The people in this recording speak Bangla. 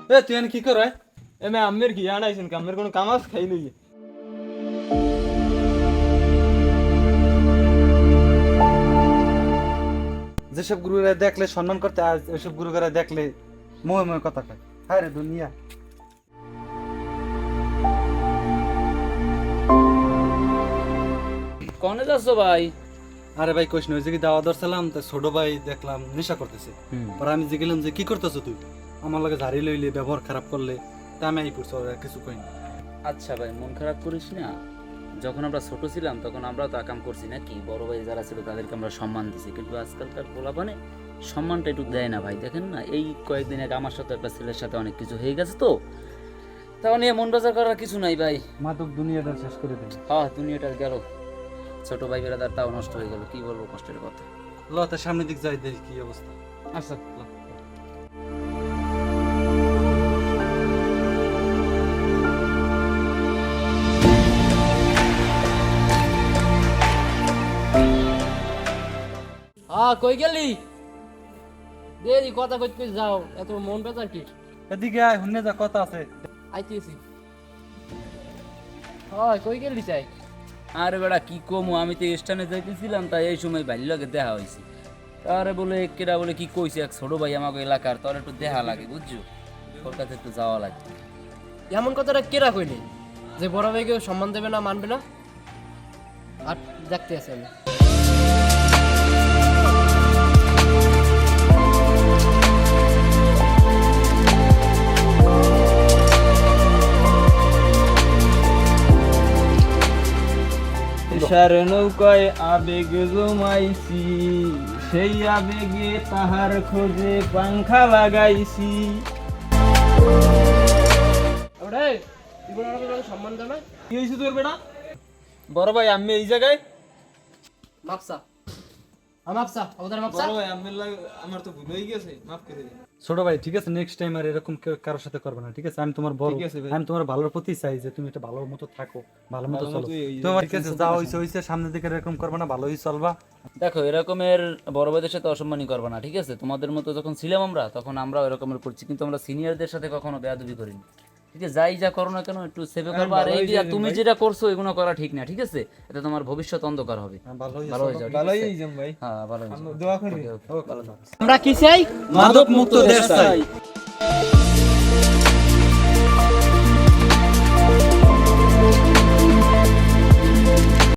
এ তুই এনে কি করে? এমে আমের কি আনাইছেন কামের কোনো কাম আছে খাই লই যেসব গুরুরা দেখলে সম্মান করতে, আর ওইসব গুরুরা দেখলে মোহে মোহে কথা কয়। হায় রে দুনিয়া। কনে যাচ্ছ ভাই? আরে ভাই কইস না, ওই যে কি দাওয়া দরছিলাম, তো ছোট ভাই দেখলাম নেশা করতেছে। পরে আমি যে গেলাম যে কি করতেছো তুই, আমার লগে ঝাড়ি লইলে, ব্যবহার খারাপ করলে, তা আমি এই পড়ছি, ওরা কিছু কইনি। আচ্ছা ভাই মন খারাপ করিস না, যখন আমরা ছোট ছিলাম তখন আমরাও তো আকাম করছি নাকি, বড় ভাই যারা ছিল তাদেরকে আমরা সম্মান দিছি, কিন্তু আজকালকার পোলাপানে সম্মানটা একটু দেয় না ভাই। দেখেন না, এই কয়েকদিন আগে আমার সাথে একটা ছেলের সাথে অনেক কিছু হয়ে গেছে, তো তাও নিয়ে মন বাজার করার কিছু নাই ভাই। মাদক দুনিয়াটা শেষ করে দেবে। হ্যাঁ দুনিয়াটা গেল, ছোট ভাই বেড়াদার তাও নষ্ট হয়ে গেল, কি বলবো কষ্টের কথা। ল তার সামনের দিক যাই, দেখি কি অবস্থা। আচ্ছা কই গেলি? দেরি কথা কইতে যাও, এত মন বেজার কি? এদিকে আয়, হুন্নে যা কথা আছে। আইতেছি। কই গেলি চাই? আরে বেড়া কি কমু, আমি তো স্টানে যাইতেছিলাম, তাই এই সময় ভাই লাগে দেখা হয়েছে। তারে বলে কেরা বলে কি কইছে, এক ছোট ভাই আমাকে এলাকার, তোর একটু দেখা লাগে বুঝছো, তোর কাছে একটু যাওয়া লাগে। এমন কথাটা কেরা কইলে যে বড় ভাইকে সম্মান দেবে না, মানবে না? আর দেখতে আছে আমি। সার নৌকায় আবেগ জমাইছি, সেই আবেগে তাহার খোঁজে পাংখা লাগাইছি। ওরে তুই বড় ভাইকে সম্মান দে না? কি হইছে তোর বেটা? বড় ভাই আমি এই জায়গায়। মাপসা আমাপসা ওদের মাপসা। বড় ভাই আমার তো ভুল হয়ে গেছে, মাফ করে দিন। ছোট ভাই ঠিক আছে, নেক্সট টাইম আর এরকম কারোর সাথে করবে না, ঠিক আছে? আমি তোমার বড়, ঠিক আছে ভাই। আমি তোমার ভালোর প্রতি চাই যে তুমি একটা ভালো মতো থাকো, ভালো মতো ভালো চলো। মতোই এই- তোমার ঠিক আছে, যা হইছে হইছে, সামনের দিকে এরকম করবে না, ভালোই চলবা। দেখো এরকমের বড় ভাইদের সাথে অসম্মানই করবে না, ঠিক আছে? তোমাদের মতো যখন ছিলাম আমরা, তখন আমরাও এরকমের করছি, কিন্তু আমরা সিনিয়রদের সাথে কখনো বেয়াদবি করিনি, ঠিক আছে? যাই যা করো না কেন একটু সেভে করবা। আর এই যে তুমি যেটা করছো এগুলো করা ঠিক না, ঠিক আছে? এতে তোমার ভবিষ্যৎ অন্ধকার হবে। ভালোই ভালো হয়ে যাও, ঠিক ভালোই আছে? হইছেন ভাই, হ্যাঁ ভালো হয়ে যাও। দোয়া করি। Okay, okay, ভালো থাকো। আমরা কি চাই? মাদক মুক্ত দেশ চাই।